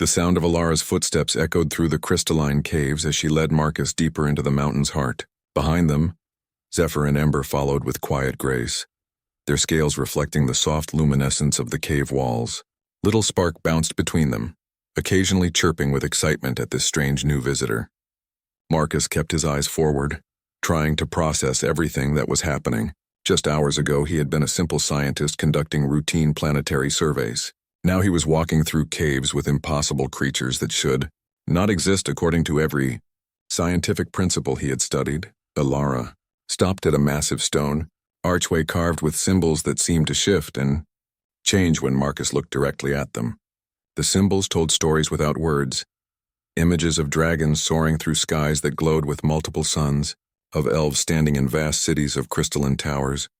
The sound of Alara's footsteps echoed through the crystalline caves as she led Marcus deeper into the mountain's heart. Behind them, Zephyr and Ember followed with quiet grace, their scales reflecting the soft luminescence of the cave walls. Little Spark bounced between them, occasionally chirping with excitement at this strange new visitor. Marcus kept his eyes forward, trying to process everything that was happening. Just hours ago, he had been a simple scientist conducting routine planetary surveys. Now he was walking through caves with impossible creatures that should not exist according to every scientific principle he had studied. Alara stopped at a massive stone archway carved with symbols that seemed to shift and change when Marcus looked directly at them. The symbols told stories without words, images of dragons soaring through skies that glowed with multiple suns, of elves standing in vast cities of crystalline towers,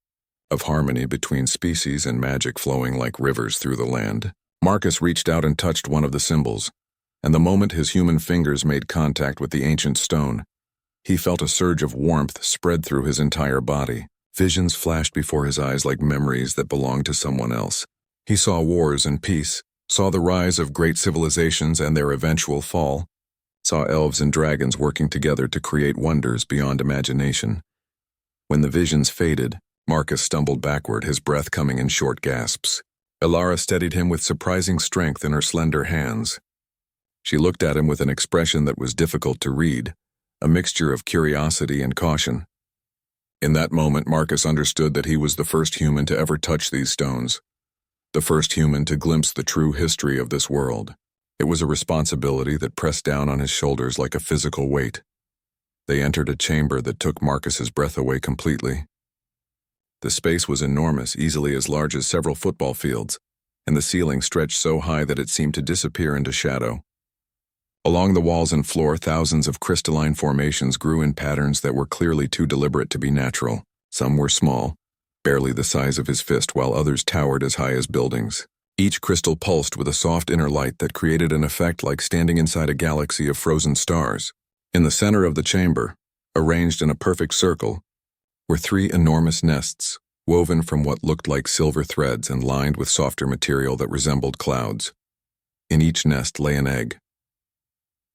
of harmony between species and magic flowing like rivers through the land. Marcus reached out and touched one of the symbols, and the moment his human fingers made contact with the ancient stone, he felt a surge of warmth spread through his entire body. Visions flashed before his eyes like memories that belonged to someone else. He saw wars and peace, saw the rise of great civilizations and their eventual fall, saw elves and dragons working together to create wonders beyond imagination. When the visions faded, Marcus stumbled backward, his breath coming in short gasps. Alara steadied him with surprising strength in her slender hands. She looked at him with an expression that was difficult to read, a mixture of curiosity and caution. In that moment, Marcus understood that he was the first human to ever touch these stones, the first human to glimpse the true history of this world. It was a responsibility that pressed down on his shoulders like a physical weight. They entered a chamber that took Marcus's breath away completely. The space was enormous, easily as large as several football fields, and the ceiling stretched so high that it seemed to disappear into shadow. Along the walls and floor, thousands of crystalline formations grew in patterns that were clearly too deliberate to be natural. Some were small, barely the size of his fist, while others towered as high as buildings. Each crystal pulsed with a soft inner light that created an effect like standing inside a galaxy of frozen stars. In the center of the chamber, arranged in a perfect circle, were three enormous nests, woven from what looked like silver threads and lined with softer material that resembled clouds. In each nest lay an egg.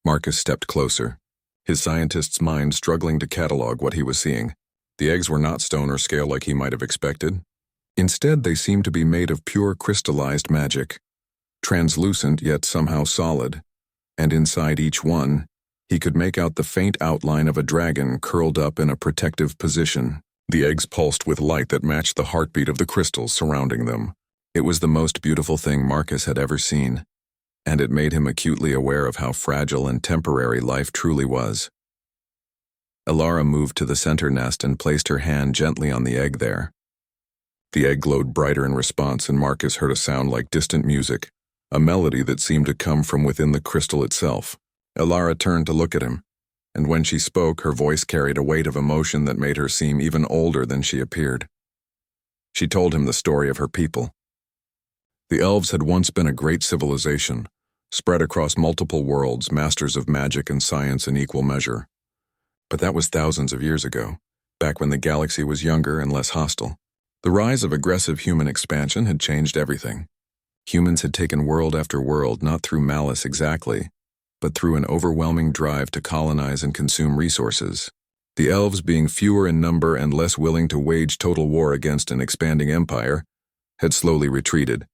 Marcus stepped closer, his scientist's mind struggling to catalog what he was seeing. The eggs were not stone or scale like he might have expected. Instead, they seemed to be made of pure crystallized magic, translucent yet somehow solid, and inside each one, he could make out the faint outline of a dragon curled up in a protective position. The eggs pulsed with light that matched the heartbeat of the crystals surrounding them. It was the most beautiful thing Marcus had ever seen, and it made him acutely aware of how fragile and temporary life truly was. Alara moved to the center nest and placed her hand gently on the egg there. The egg glowed brighter in response, and Marcus heard a sound like distant music, a melody that seemed to come from within the crystal itself. Alara turned to look at him, and when she spoke, her voice carried a weight of emotion that made her seem even older than she appeared. She told him the story of her people. The elves had once been a great civilization, spread across multiple worlds, masters of magic and science in equal measure. But that was thousands of years ago, back when the galaxy was younger and less hostile. The rise of aggressive human expansion had changed everything. Humans had taken world after world, not through malice exactly, but through an overwhelming drive to colonize and consume resources. The elves, being fewer in number and less willing to wage total war against an expanding empire, had slowly retreated.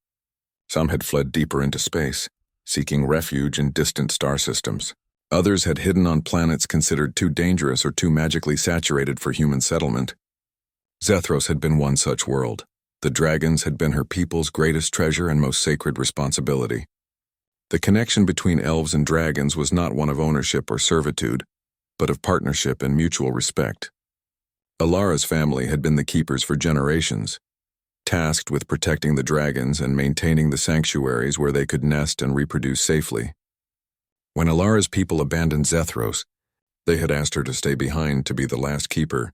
Some had fled deeper into space, seeking refuge in distant star systems. Others had hidden on planets considered too dangerous or too magically saturated for human settlement. Zethros had been one such world. The dragons had been her people's greatest treasure and most sacred responsibility. The connection between elves and dragons was not one of ownership or servitude, but of partnership and mutual respect. Alara's family had been the keepers for generations, tasked with protecting the dragons and maintaining the sanctuaries where they could nest and reproduce safely. When Alara's people abandoned Zethros, they had asked her to stay behind to be the last keeper,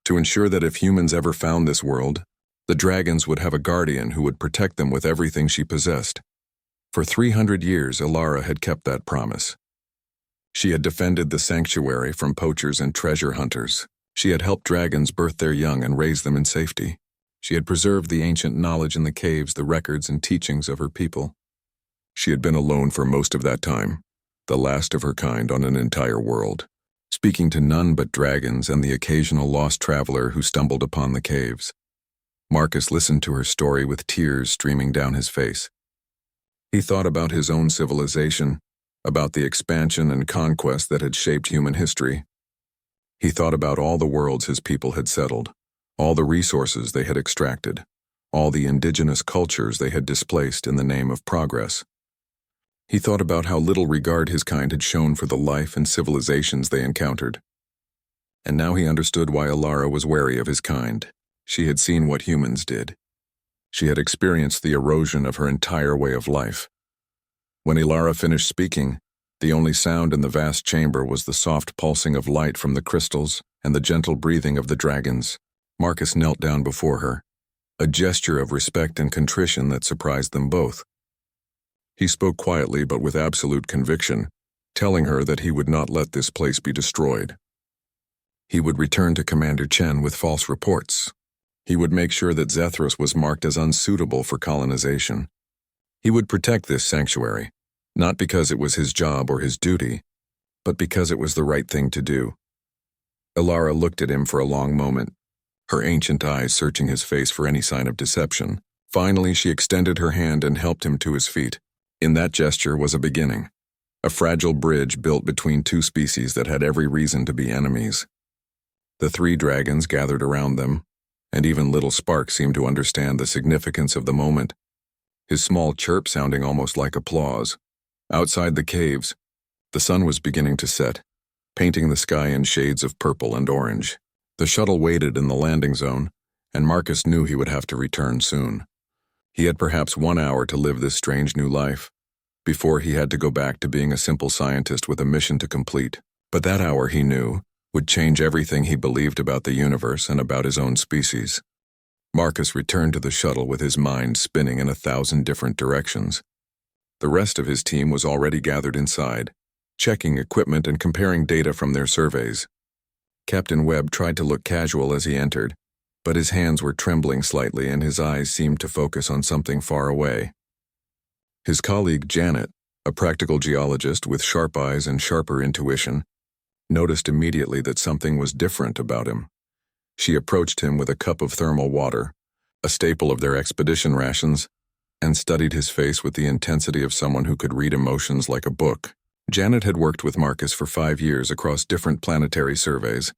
to ensure that if humans ever found this world, the dragons would have a guardian who would protect them with everything she possessed. For 300 years, Alara had kept that promise. She had defended the sanctuary from poachers and treasure hunters. She had helped dragons birth their young and raise them in safety. She had preserved the ancient knowledge in the caves, the records and teachings of her people. She had been alone for most of that time, the last of her kind on an entire world, speaking to none but dragons and the occasional lost traveler who stumbled upon the caves. Marcus listened to her story with tears streaming down his face. He thought about his own civilization, about the expansion and conquest that had shaped human history. He thought about all the worlds his people had settled, all the resources they had extracted, all the indigenous cultures they had displaced in the name of progress. He thought about how little regard his kind had shown for the life and civilizations they encountered. And now he understood why Alara was wary of his kind. She had seen what humans did. She had experienced the erosion of her entire way of life. When Alara finished speaking, the only sound in the vast chamber was the soft pulsing of light from the crystals and the gentle breathing of the dragons. Marcus knelt down before her, a gesture of respect and contrition that surprised them both. He spoke quietly but with absolute conviction, telling her that he would not let this place be destroyed. He would return to Commander Chen with false reports. He would make sure that Zethros was marked as unsuitable for colonization. He would protect this sanctuary, not because it was his job or his duty, but because it was the right thing to do. Alara looked at him for a long moment, her ancient eyes searching his face for any sign of deception. Finally, she extended her hand and helped him to his feet. In that gesture was a beginning, a fragile bridge built between two species that had every reason to be enemies. The three dragons gathered around them, and even little Spark seemed to understand the significance of the moment, his small chirp sounding almost like applause. Outside the caves, the sun was beginning to set, painting the sky in shades of purple and orange. The shuttle waited in the landing zone, and Marcus knew he would have to return soon. He had perhaps 1 hour to live this strange new life, before he had to go back to being a simple scientist with a mission to complete. But that hour, he knew, would change everything he believed about the universe and about his own species. Marcus returned to the shuttle with his mind spinning in 1,000 different directions. The rest of his team was already gathered inside, checking equipment and comparing data from their surveys. Captain Webb tried to look casual as he entered, but his hands were trembling slightly and his eyes seemed to focus on something far away. His colleague Janet, a practical geologist with sharp eyes and sharper intuition, noticed immediately that something was different about him. She approached him with a cup of thermal water, a staple of their expedition rations, and studied his face with the intensity of someone who could read emotions like a book. Janet had worked with Marcus for 5 years across different planetary surveys,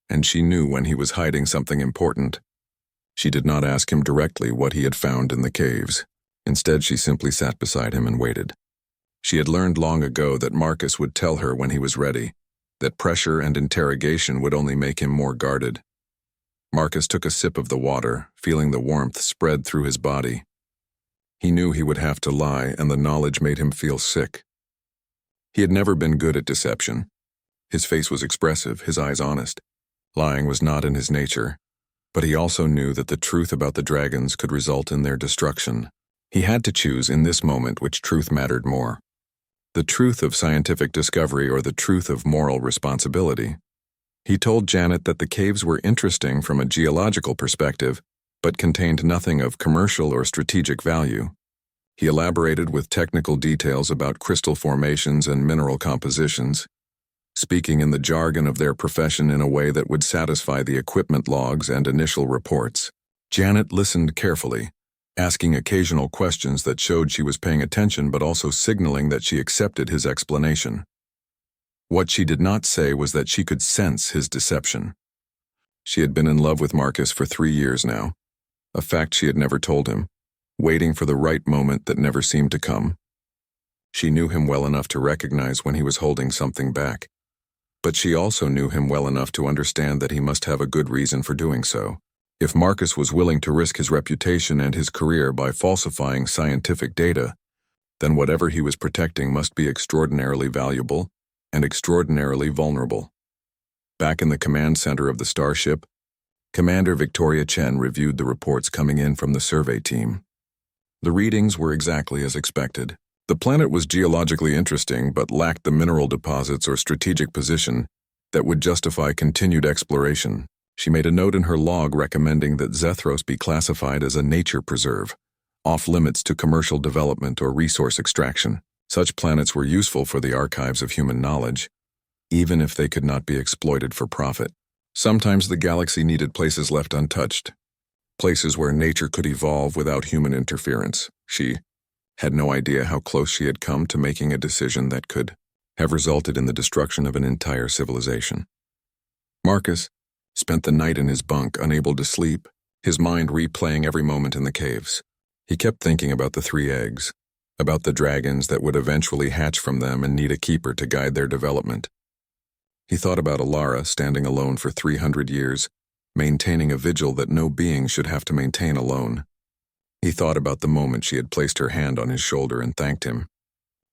and she knew when he was hiding something important. She did not ask him directly what he had found in the caves. Instead, she simply sat beside him and waited. She had learned long ago that Marcus would tell her when he was ready, that pressure and interrogation would only make him more guarded. Marcus took a sip of the water, feeling the warmth spread through his body. He knew he would have to lie, and the knowledge made him feel sick. He had never been good at deception. His face was expressive, his eyes honest. Lying was not in his nature, but he also knew that the truth about the dragons could result in their destruction. He had to choose in this moment which truth mattered more: the truth of scientific discovery or the truth of moral responsibility. He told Janet that the caves were interesting from a geological perspective, but contained nothing of commercial or strategic value. He elaborated with technical details about crystal formations and mineral compositions, speaking in the jargon of their profession in a way that would satisfy the equipment logs and initial reports. Janet listened carefully, asking occasional questions that showed she was paying attention but also signaling that she accepted his explanation. What she did not say was that she could sense his deception. She had been in love with Marcus for 3 years now, a fact she had never told him, waiting for the right moment that never seemed to come. She knew him well enough to recognize when he was holding something back, but she also knew him well enough to understand that he must have a good reason for doing so. If Marcus was willing to risk his reputation and his career by falsifying scientific data, then whatever he was protecting must be extraordinarily valuable and extraordinarily vulnerable. Back in the command center of the starship, Commander Victoria Chen reviewed the reports coming in from the survey team. The readings were exactly as expected. The planet was geologically interesting but lacked the mineral deposits or strategic position that would justify continued exploration. She made a note in her log recommending that Zethros be classified as a nature preserve, off-limits to commercial development or resource extraction. Such planets were useful for the archives of human knowledge, even if they could not be exploited for profit. Sometimes the galaxy needed places left untouched, places where nature could evolve without human interference. She had no idea how close she had come to making a decision that could have resulted in the destruction of an entire civilization. Marcus spent the night in his bunk, unable to sleep, his mind replaying every moment in the caves. He kept thinking about the 3 eggs, about the dragons that would eventually hatch from them and need a keeper to guide their development. He thought about Alara standing alone for 300 years, maintaining a vigil that no being should have to maintain alone. He thought about the moment she had placed her hand on his shoulder and thanked him,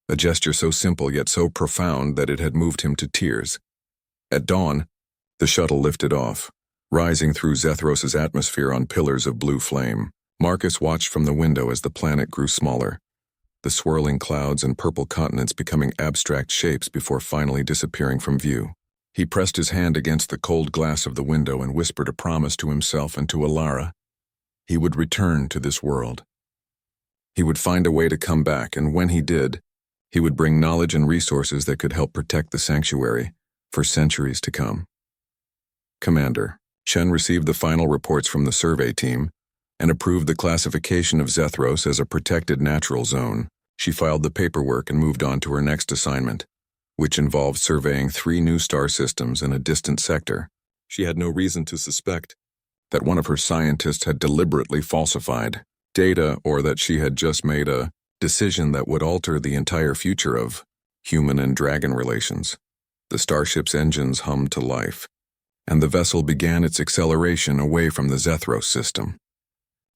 a gesture so simple yet so profound that it had moved him to tears. At dawn, the shuttle lifted off, rising through Zethros' atmosphere on pillars of blue flame. Marcus watched from the window as the planet grew smaller, the swirling clouds and purple continents becoming abstract shapes before finally disappearing from view. He pressed his hand against the cold glass of the window and whispered a promise to himself and to Alara. He would return to this world. He would find a way to come back, and when he did, he would bring knowledge and resources that could help protect the sanctuary for centuries to come. Commander, Shen received the final reports from the survey team and approved the classification of Zethros as a protected natural zone. She filed the paperwork and moved on to her next assignment, which involved surveying 3 new star systems in a distant sector. She had no reason to suspect that one of her scientists had deliberately falsified data or that she had just made a decision that would alter the entire future of human and dragon relations. The starship's engines hummed to life, and the vessel began its acceleration away from the Zethros system.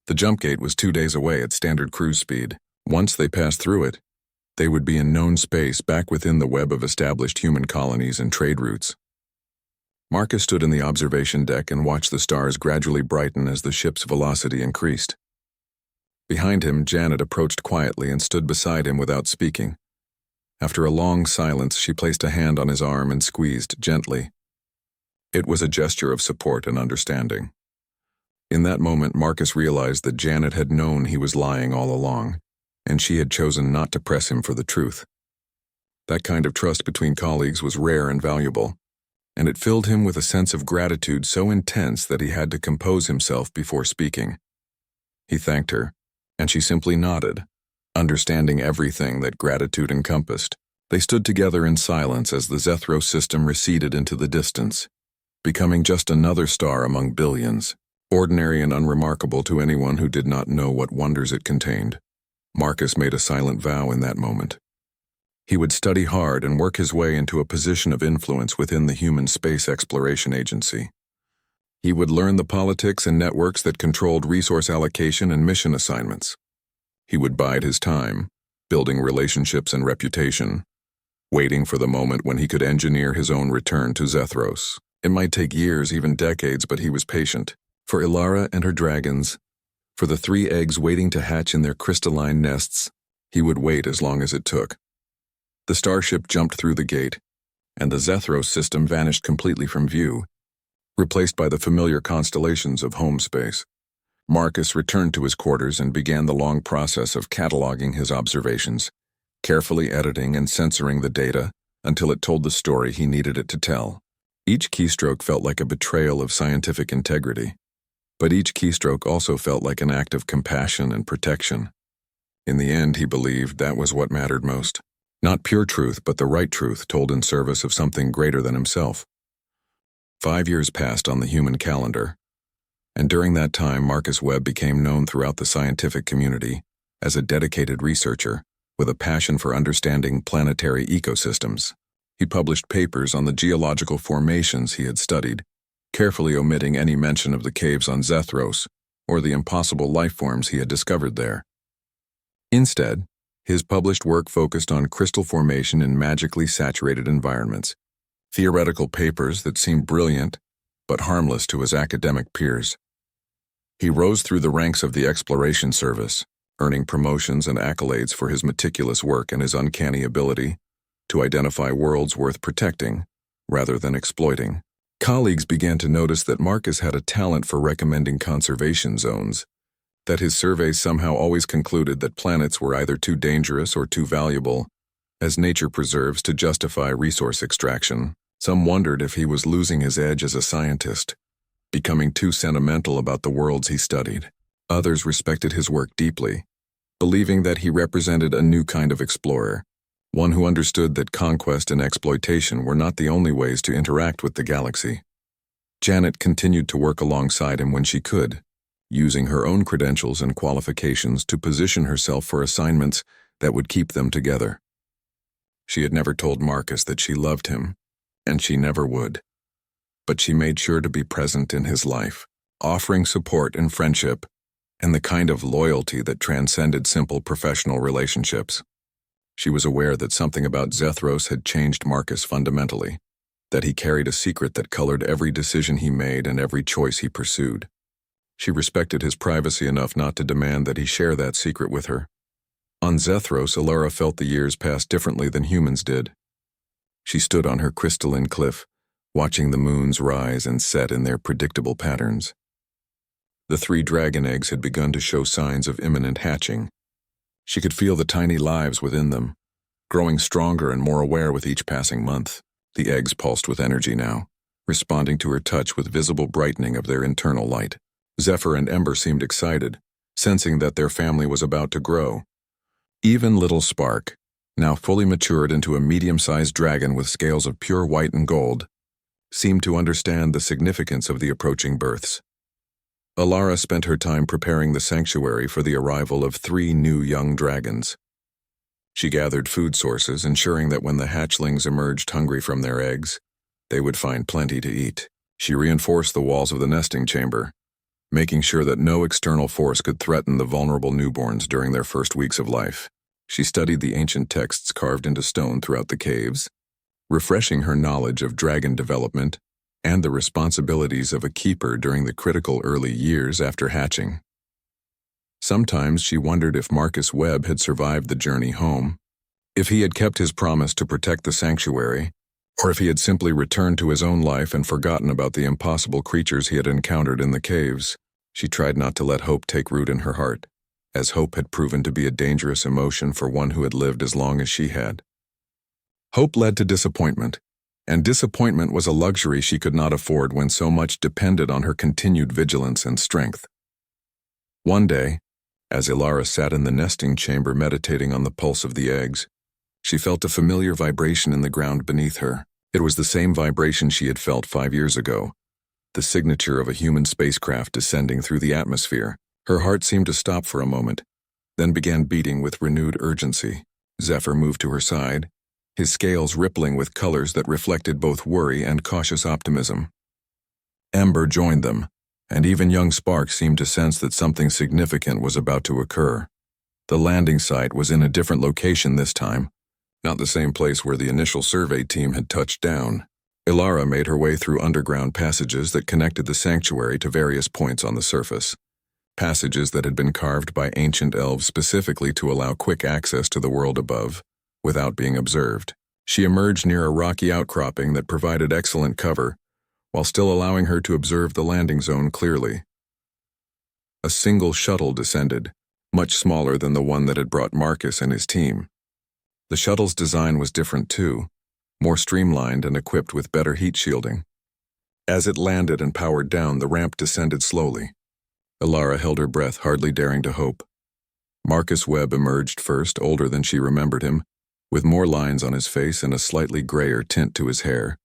The jump gate was 2 days away at standard cruise speed. Once they passed through it, they would be in known space back within the web of established human colonies and trade routes. Marcus stood in the observation deck and watched the stars gradually brighten as the ship's velocity increased. Behind him, Janet approached quietly and stood beside him without speaking. After a long silence, she placed a hand on his arm and squeezed gently. It was a gesture of support and understanding. In that moment, Marcus realized that Janet had known he was lying all along, and she had chosen not to press him for the truth. That kind of trust between colleagues was rare and valuable, and it filled him with a sense of gratitude so intense that he had to compose himself before speaking. He thanked her, and she simply nodded, understanding everything that gratitude encompassed. They stood together in silence as the Zethros system receded into the distance, becoming just another star among billions, ordinary and unremarkable to anyone who did not know what wonders it contained. Marcus made a silent vow in that moment. He would study hard and work his way into a position of influence within the human space exploration agency. He would learn the politics and networks that controlled resource allocation and mission assignments. He would bide his time, building relationships and reputation, waiting for the moment when he could engineer his own return to Zethros. It might take years, even decades, but he was patient. For Ilara and her dragons, for the 3 eggs waiting to hatch in their crystalline nests, he would wait as long as it took. The starship jumped through the gate, and the Zethros system vanished completely from view, replaced by the familiar constellations of home space. Marcus returned to his quarters and began the long process of cataloging his observations, carefully editing and censoring the data until it told the story he needed it to tell. Each keystroke felt like a betrayal of scientific integrity, but each keystroke also felt like an act of compassion and protection. In the end, he believed that was what mattered most. Not pure truth, but the right truth told in service of something greater than himself. 5 years passed on the human calendar, and during that time Marcus Webb became known throughout the scientific community as a dedicated researcher with a passion for understanding planetary ecosystems. He published papers on the geological formations he had studied, carefully omitting any mention of the caves on Zethros or the impossible life forms he had discovered there. Instead, his published work focused on crystal formation in magically saturated environments, theoretical papers that seemed brilliant but harmless to his academic peers. He rose through the ranks of the exploration service, earning promotions and accolades for his meticulous work and his uncanny ability to identify worlds worth protecting rather than exploiting. Colleagues began to notice that Marcus had a talent for recommending conservation zones that his surveys somehow always concluded that planets were either too dangerous or too valuable, as nature preserves, to justify resource extraction. Some wondered if he was losing his edge as a scientist, becoming too sentimental about the worlds he studied. Others respected his work deeply, believing that he represented a new kind of explorer, one who understood that conquest and exploitation were not the only ways to interact with the galaxy. Janet continued to work alongside him when she could, using her own credentials and qualifications to position herself for assignments that would keep them together. She had never told Marcus that she loved him, and she never would. But she made sure to be present in his life, offering support and friendship, and the kind of loyalty that transcended simple professional relationships. She was aware that something about Zethros had changed Marcus fundamentally, that he carried a secret that colored every decision he made and every choice he pursued. She respected his privacy enough not to demand that he share that secret with her. On Zethros, Alara felt the years pass differently than humans did. She stood on her crystalline cliff, watching the moons rise and set in their predictable patterns. The 3 dragon eggs had begun to show signs of imminent hatching. She could feel the tiny lives within them, growing stronger and more aware with each passing month. The eggs pulsed with energy now, responding to her touch with visible brightening of their internal light. Zephyr and Ember seemed excited, sensing that their family was about to grow. Even little Spark, now fully matured into a medium-sized dragon with scales of pure white and gold, seemed to understand the significance of the approaching births. Alara spent her time preparing the sanctuary for the arrival of 3 new young dragons. She gathered food sources, ensuring that when the hatchlings emerged hungry from their eggs, they would find plenty to eat. She reinforced the walls of the nesting chamber, making sure that no external force could threaten the vulnerable newborns during their first weeks of life. She studied the ancient texts carved into stone throughout the caves, refreshing her knowledge of dragon development and the responsibilities of a keeper during the critical early years after hatching. Sometimes she wondered if Marcus Webb had survived the journey home, if he had kept his promise to protect the sanctuary, or if he had simply returned to his own life and forgotten about the impossible creatures he had encountered in the caves. She tried not to let hope take root in her heart, as hope had proven to be a dangerous emotion for one who had lived as long as she had. Hope led to disappointment, and disappointment was a luxury she could not afford when so much depended on her continued vigilance and strength. One day, as Ilara sat in the nesting chamber meditating on the pulse of the eggs, she felt a familiar vibration in the ground beneath her. It was the same vibration she had felt 5 years ago, the signature of a human spacecraft descending through the atmosphere. Her heart seemed to stop for a moment, then began beating with renewed urgency. Zephyr moved to her side, his scales rippling with colors that reflected both worry and cautious optimism. Ember joined them, and even young Spark seemed to sense that something significant was about to occur. The landing site was in a different location this time, not the same place where the initial survey team had touched down. Ilara made her way through underground passages that connected the sanctuary to various points on the surface, passages that had been carved by ancient elves specifically to allow quick access to the world above, without being observed. She emerged near a rocky outcropping that provided excellent cover, while still allowing her to observe the landing zone clearly. A single shuttle descended, much smaller than the one that had brought Marcus and his team. The shuttle's design was different too, more streamlined and equipped with better heat shielding. As it landed and powered down, the ramp descended slowly. Ilara held her breath, hardly daring to hope. Marcus Webb emerged first, older than she remembered him, with more lines on his face and a slightly grayer tint to his hair.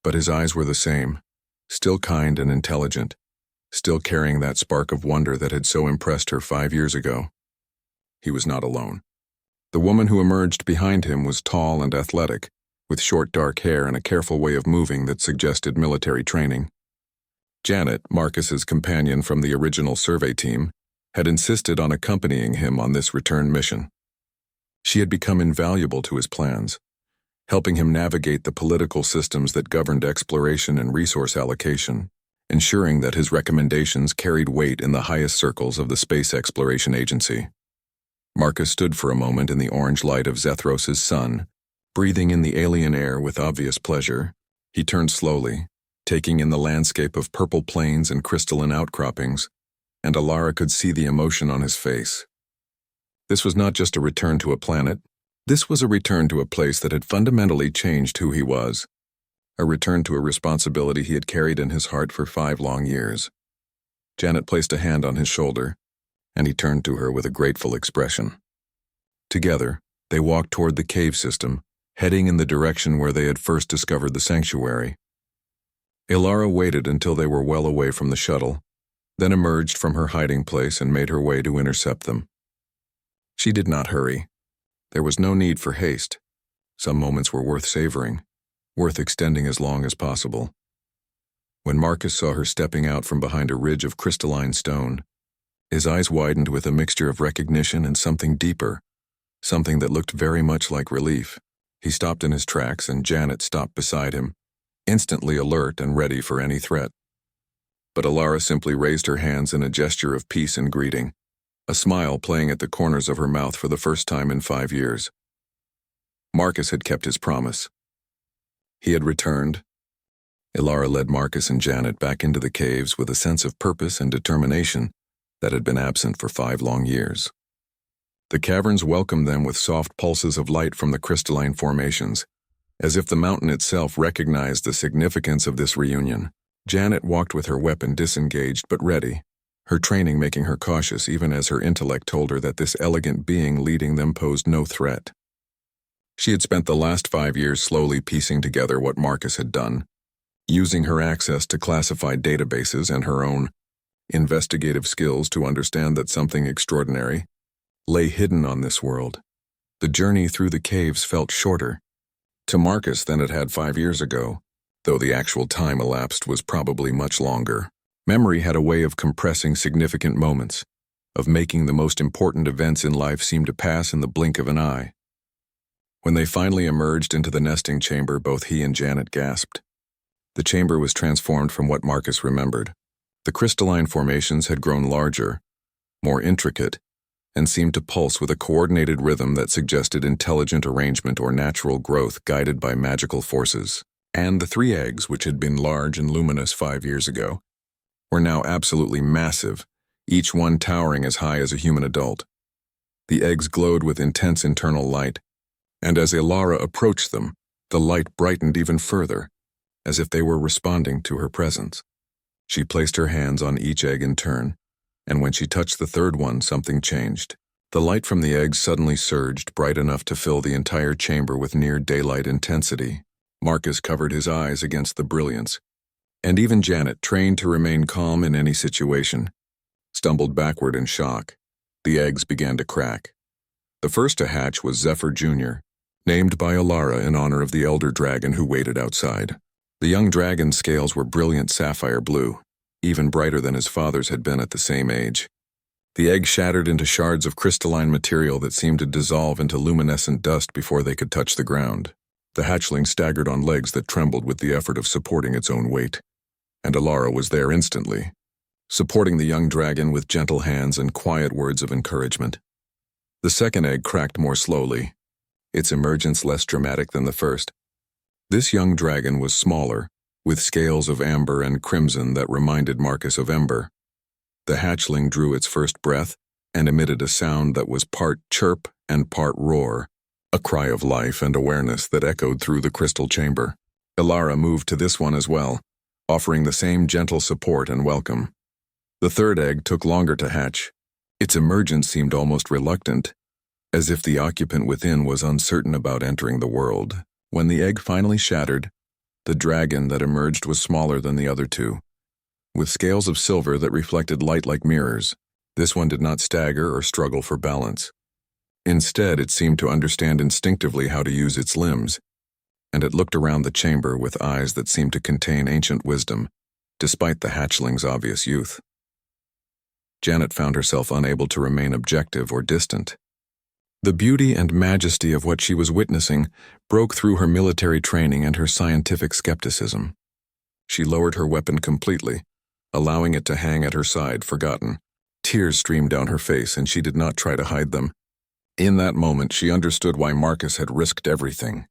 But his eyes were the same, still kind and intelligent, still carrying that spark of wonder that had so impressed her 5 years ago. He was not alone. The woman who emerged behind him was tall and athletic, with short dark hair and a careful way of moving that suggested military training. Janet, Marcus's companion from the original survey team, had insisted on accompanying him on this return mission. She had become invaluable to his plans, helping him navigate the political systems that governed exploration and resource allocation, ensuring that his recommendations carried weight in the highest circles of the Space Exploration Agency. Marcus stood for a moment in the orange light of Zethros' sun, breathing in the alien air with obvious pleasure. He turned slowly, taking in the landscape of purple plains and crystalline outcroppings, and Alara could see the emotion on his face. This was not just a return to a planet. This was a return to a place that had fundamentally changed who he was. A return to a responsibility he had carried in his heart for 5 long years. Janet placed a hand on his shoulder, and he turned to her with a grateful expression. Together, they walked toward the cave system, heading in the direction where they had first discovered the sanctuary. Alara waited until they were well away from the shuttle, then emerged from her hiding place and made her way to intercept them. She did not hurry. There was no need for haste. Some moments were worth savoring, worth extending as long as possible. When Marcus saw her stepping out from behind a ridge of crystalline stone, his eyes widened with a mixture of recognition and something deeper, something that looked very much like relief. He stopped in his tracks, and Janet stopped beside him, instantly alert and ready for any threat. But Alara simply raised her hands in a gesture of peace and greeting, a smile playing at the corners of her mouth for the first time in 5 years. Marcus had kept his promise. He had returned. Alara led Marcus and Janet back into the caves with a sense of purpose and determination that had been absent for 5 long years. The caverns welcomed them with soft pulses of light from the crystalline formations, as if the mountain itself recognized the significance of this reunion. Janet walked with her weapon disengaged but ready, her training making her cautious even as her intellect told her that this elegant being leading them posed no threat. She had spent the last 5 years slowly piecing together what Marcus had done, using her access to classified databases and her own investigative skills to understand that something extraordinary lay hidden on this world. The journey through the caves felt shorter to Marcus than it had 5 years ago, though the actual time elapsed was probably much longer. Memory had a way of compressing significant moments, of making the most important events in life seem to pass in the blink of an eye. When they finally emerged into the nesting chamber, both he and Janet gasped. The chamber was transformed from what Marcus remembered. The crystalline formations had grown larger, more intricate, and seemed to pulse with a coordinated rhythm that suggested intelligent arrangement or natural growth guided by magical forces. And the 3 eggs, which had been large and luminous 5 years ago, were now absolutely massive, each one towering as high as a human adult. The eggs glowed with intense internal light, and as Alara approached them, the light brightened even further, as if they were responding to her presence. She placed her hands on each egg in turn, and when she touched the 3rd one, something changed. The light from the eggs suddenly surged, bright enough to fill the entire chamber with near-daylight intensity. Marcus covered his eyes against the brilliance, and even Janet, trained to remain calm in any situation, stumbled backward in shock. The eggs began to crack. The first to hatch was Zephyr Jr., named by Alara in honor of the elder dragon who waited outside. The young dragon's scales were brilliant sapphire blue, even brighter than his father's had been at the same age. The egg shattered into shards of crystalline material that seemed to dissolve into luminescent dust before they could touch the ground. The hatchling staggered on legs that trembled with the effort of supporting its own weight, and Alara was there instantly, supporting the young dragon with gentle hands and quiet words of encouragement. The second egg cracked more slowly, its emergence less dramatic than the first. This young dragon was smaller, with scales of amber and crimson that reminded Marcus of ember. The hatchling drew its first breath and emitted a sound that was part chirp and part roar, a cry of life and awareness that echoed through the crystal chamber. Alara moved to this one as well, offering the same gentle support and welcome. The 3rd egg took longer to hatch. Its emergence seemed almost reluctant, as if the occupant within was uncertain about entering the world. When the egg finally shattered, the dragon that emerged was smaller than the other 2, with scales of silver that reflected light like mirrors. This one did not stagger or struggle for balance. Instead, it seemed to understand instinctively how to use its limbs, and it looked around the chamber with eyes that seemed to contain ancient wisdom, despite the hatchling's obvious youth. Janet found herself unable to remain objective or distant. The beauty and majesty of what she was witnessing broke through her military training and her scientific skepticism. She lowered her weapon completely, allowing it to hang at her side, forgotten. Tears streamed down her face, and she did not try to hide them. In that moment, she understood why Marcus had risked everything.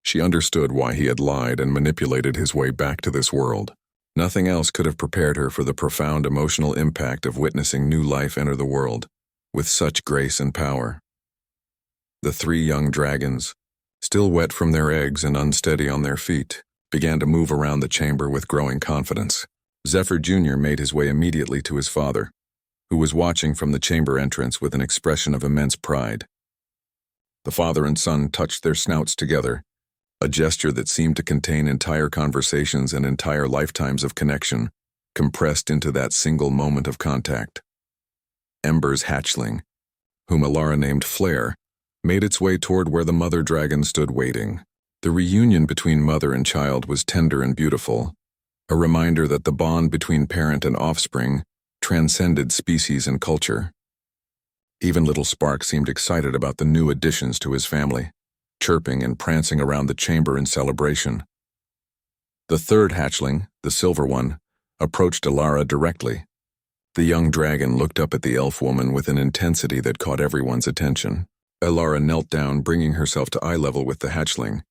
She understood why he had lied and manipulated his way back to this world. Nothing else could have prepared her for the profound emotional impact of witnessing new life enter the world with such grace and power. The three young dragons, still wet from their eggs and unsteady on their feet, began to move around the chamber with growing confidence. Zephyr Jr. made his way immediately to his father, who was watching from the chamber entrance with an expression of immense pride. The father and son touched their snouts together, a gesture that seemed to contain entire conversations and entire lifetimes of connection, compressed into that single moment of contact. Ember's hatchling, whom Alara named Flare, made its way toward where the mother dragon stood waiting. The reunion between mother and child was tender and beautiful, a reminder that the bond between parent and offspring transcended species and culture. Even little Spark seemed excited about the new additions to his family, chirping and prancing around the chamber in celebration. The third hatchling, the silver one, approached Alara directly. The young dragon looked up at the elf woman with an intensity that caught everyone's attention. Alara knelt down, bringing herself to eye level with the hatchling,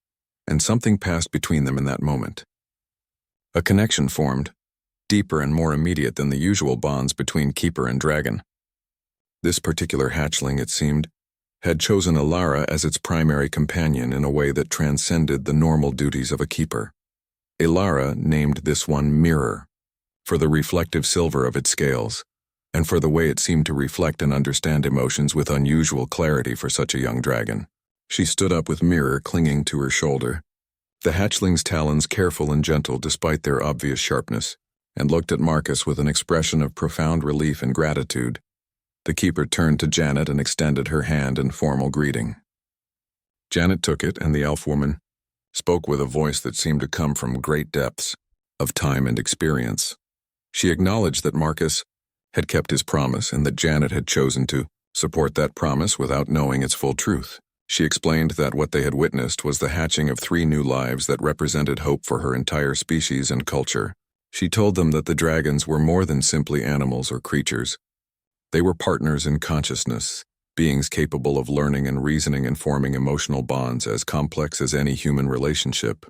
and something passed between them in that moment. A connection formed, deeper and more immediate than the usual bonds between keeper and dragon. This particular hatchling, it seemed, had chosen Alara as its primary companion in a way that transcended the normal duties of a keeper. Alara named this one Mirror, for the reflective silver of its scales, and for the way it seemed to reflect and understand emotions with unusual clarity for such a young dragon. She stood up with Mirror clinging to her shoulder, the hatchling's talons careful and gentle despite their obvious sharpness, and looked at Marcus with an expression of profound relief and gratitude. The keeper turned to Janet and extended her hand in formal greeting. Janet took it, and the elf woman spoke with a voice that seemed to come from great depths of time and experience. She acknowledged that Marcus had kept his promise and that Janet had chosen to support that promise without knowing its full truth. She explained that what they had witnessed was the hatching of 3 new lives that represented hope for her entire species and culture. She told them that the dragons were more than simply animals or creatures. They were partners in consciousness, beings capable of learning and reasoning and forming emotional bonds as complex as any human relationship.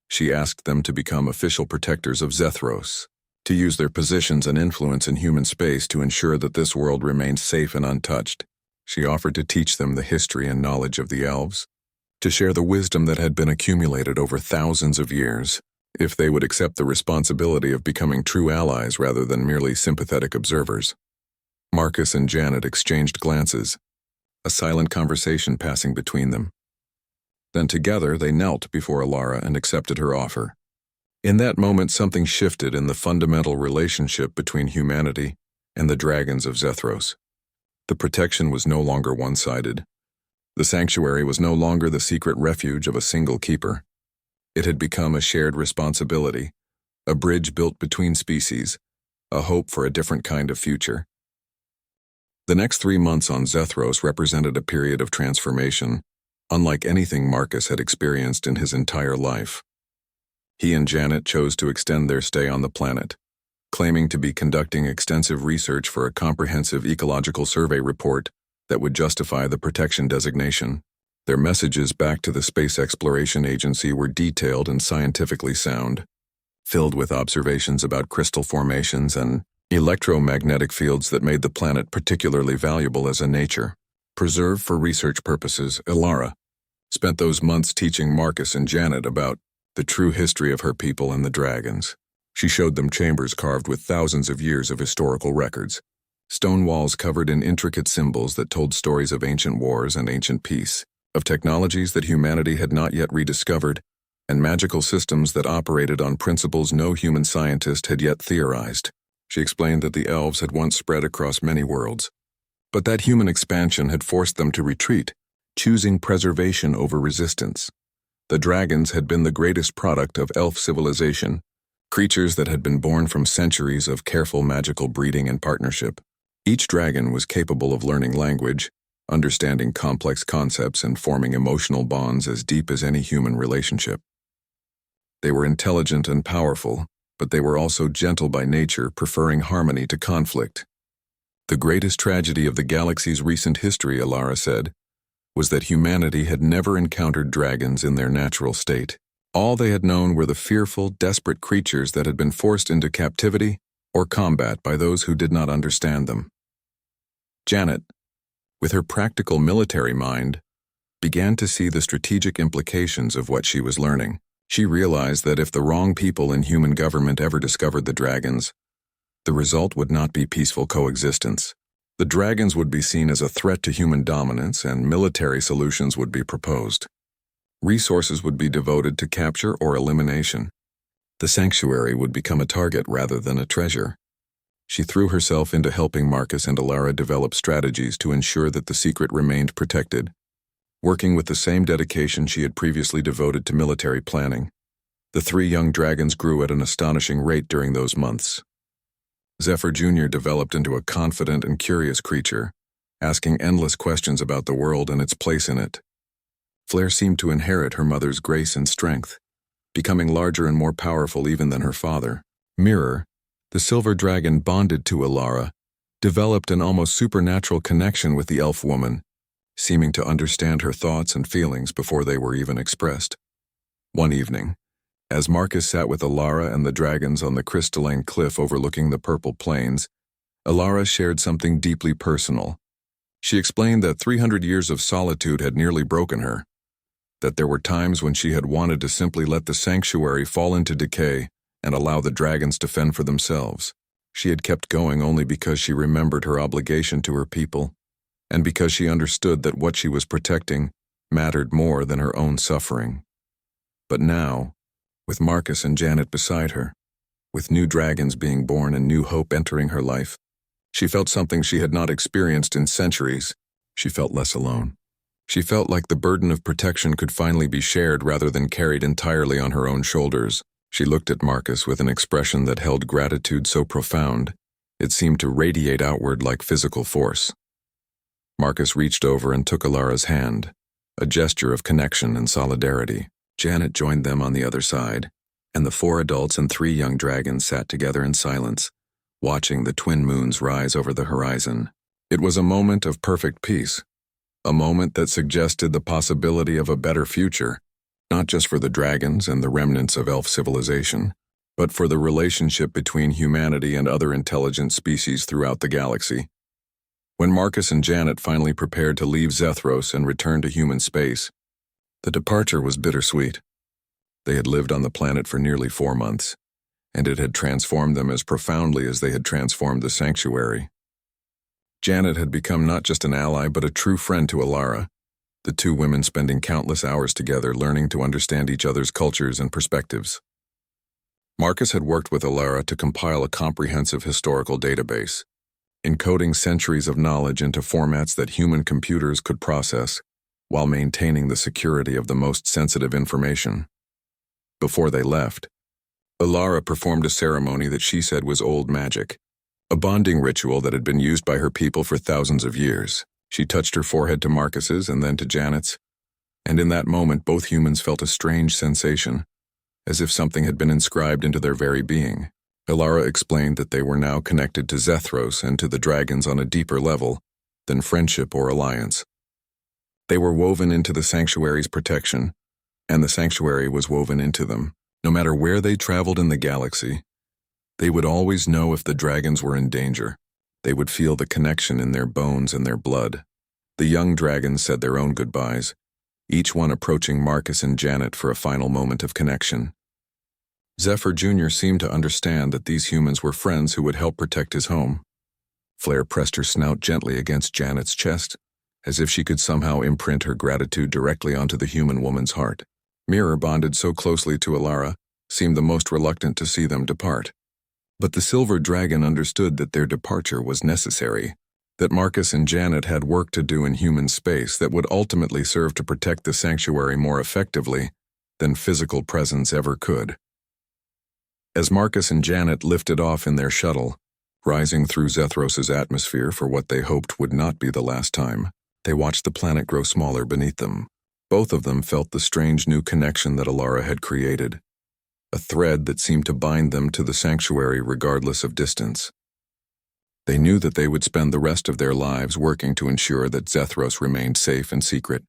She asked them to become official protectors of Zethros, to use their positions and influence in human space to ensure that this world remained safe and untouched. She offered to teach them the history and knowledge of the elves, to share the wisdom that had been accumulated over thousands of years, if they would accept the responsibility of becoming true allies rather than merely sympathetic observers. Marcus and Janet exchanged glances, a silent conversation passing between them. Then together they knelt before Alara and accepted her offer. In that moment something shifted in the fundamental relationship between humanity and the dragons of Zethros. The protection was no longer one-sided. The sanctuary was no longer the secret refuge of a single keeper. It had become a shared responsibility, a bridge built between species, a hope for a different kind of future. The next 3 months on Zethros represented a period of transformation, unlike anything Marcus had experienced in his entire life. He and Janet chose to extend their stay on the planet, claiming to be conducting extensive research for a comprehensive ecological survey report that would justify the protection designation. Their messages back to the Space Exploration Agency were detailed and scientifically sound, filled with observations about crystal formations and electromagnetic fields that made the planet particularly valuable as a nature preserve for research purposes. Alara spent those months teaching Marcus and Janet about the true history of her people and the dragons. She showed them chambers carved with thousands of years of historical records, stone walls covered in intricate symbols that told stories of ancient wars and ancient peace, of technologies that humanity had not yet rediscovered, and magical systems that operated on principles no human scientist had yet theorized. She explained that the elves had once spread across many worlds, but that human expansion had forced them to retreat, choosing preservation over resistance. The dragons had been the greatest product of elf civilization, creatures that had been born from centuries of careful magical breeding and partnership. Each dragon was capable of learning language, understanding complex concepts, and forming emotional bonds as deep as any human relationship. They were intelligent and powerful, but they were also gentle by nature, preferring harmony to conflict. The greatest tragedy of the galaxy's recent history, Alara said, was that humanity had never encountered dragons in their natural state. All they had known were the fearful, desperate creatures that had been forced into captivity or combat by those who did not understand them. Janet, with her practical military mind, began to see the strategic implications of what she was learning. She realized that if the wrong people in human government ever discovered the dragons, the result would not be peaceful coexistence. The dragons would be seen as a threat to human dominance, and military solutions would be proposed. Resources would be devoted to capture or elimination. The sanctuary would become a target rather than a treasure. She threw herself into helping Marcus and Alara develop strategies to ensure that the secret remained protected, working with the same dedication she had previously devoted to military planning. The three young dragons grew at an astonishing rate during those months. Zephyr Jr. developed into a confident and curious creature, asking endless questions about the world and its place in it. Flare seemed to inherit her mother's grace and strength, becoming larger and more powerful even than her father. Mirror, the silver dragon bonded to Alara, developed an almost supernatural connection with the elf woman, seeming to understand her thoughts and feelings before they were even expressed. One evening, as Marcus sat with Alara and the dragons on the crystalline cliff overlooking the purple plains, Alara shared something deeply personal. She explained that 300 years of solitude had nearly broken her, that there were times when she had wanted to simply let the sanctuary fall into decay and allow the dragons to fend for themselves. She had kept going only because she remembered her obligation to her people, and because she understood that what she was protecting mattered more than her own suffering. But now, with Marcus and Janet beside her, with new dragons being born and new hope entering her life, she felt something she had not experienced in centuries. She felt less alone. She felt like the burden of protection could finally be shared rather than carried entirely on her own shoulders. She looked at Marcus with an expression that held gratitude so profound, it seemed to radiate outward like physical force. Marcus reached over and took Alara's hand, a gesture of connection and solidarity. Janet joined them on the other side, and the 4 adults and 3 young dragons sat together in silence, watching the twin moons rise over the horizon. It was a moment of perfect peace, a moment that suggested the possibility of a better future, not just for the dragons and the remnants of elf civilization, but for the relationship between humanity and other intelligent species throughout the galaxy. When Marcus and Janet finally prepared to leave Zethros and return to human space, the departure was bittersweet. They had lived on the planet for nearly 4 months, and it had transformed them as profoundly as they had transformed the sanctuary. Janet had become not just an ally but a true friend to Alara, the 2 women spending countless hours together learning to understand each other's cultures and perspectives. Marcus had worked with Alara to compile a comprehensive historical database, encoding centuries of knowledge into formats that human computers could process, while maintaining the security of the most sensitive information. Before they left, Alara performed a ceremony that she said was old magic, a bonding ritual that had been used by her people for thousands of years. She touched her forehead to Marcus's and then to Janet's, and in that moment both humans felt a strange sensation, as if something had been inscribed into their very being. Alara explained that they were now connected to Zethros and to the dragons on a deeper level than friendship or alliance. They were woven into the sanctuary's protection, and the sanctuary was woven into them. No matter where they traveled in the galaxy, they would always know if the dragons were in danger. They would feel the connection in their bones and their blood. The young dragons said their own goodbyes, each one approaching Marcus and Janet for a final moment of connection. Zephyr Jr. seemed to understand that these humans were friends who would help protect his home. Flare pressed her snout gently against Janet's chest, as if she could somehow imprint her gratitude directly onto the human woman's heart. Mirror, bonded so closely to Alara, seemed the most reluctant to see them depart. But the silver dragon understood that their departure was necessary, that Marcus and Janet had work to do in human space that would ultimately serve to protect the sanctuary more effectively than physical presence ever could. As Marcus and Janet lifted off in their shuttle, rising through Zethros' atmosphere for what they hoped would not be the last time, they watched the planet grow smaller beneath them. Both of them felt the strange new connection that Alara had created, a thread that seemed to bind them to the sanctuary regardless of distance. They knew that they would spend the rest of their lives working to ensure that Zethros remained safe and secret,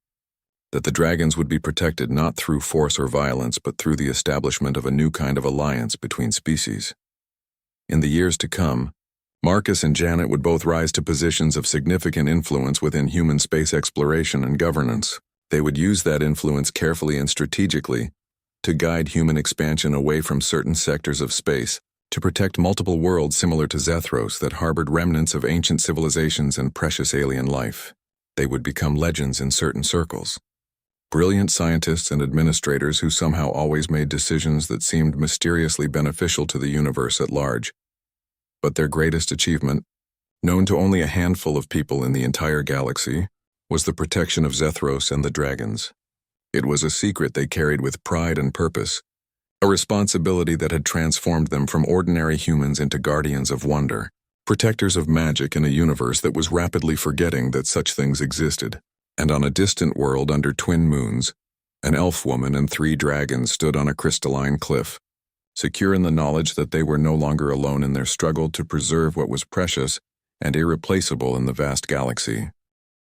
that the dragons would be protected not through force or violence but through the establishment of a new kind of alliance between species. In the years to come, Marcus and Janet would both rise to positions of significant influence within human space exploration and governance. They would use that influence carefully and strategically to guide human expansion away from certain sectors of space, to protect multiple worlds similar to Zethros that harbored remnants of ancient civilizations and precious alien life. They would become legends in certain circles. Brilliant scientists and administrators who somehow always made decisions that seemed mysteriously beneficial to the universe at large. But their greatest achievement, known to only a handful of people in the entire galaxy, was the protection of Zethros and the dragons. It was a secret they carried with pride and purpose, a responsibility that had transformed them from ordinary humans into guardians of wonder, protectors of magic in a universe that was rapidly forgetting that such things existed. And on a distant world under twin moons, an elf woman and 3 dragons stood on a crystalline cliff, secure in the knowledge that they were no longer alone in their struggle to preserve what was precious and irreplaceable in the vast galaxy.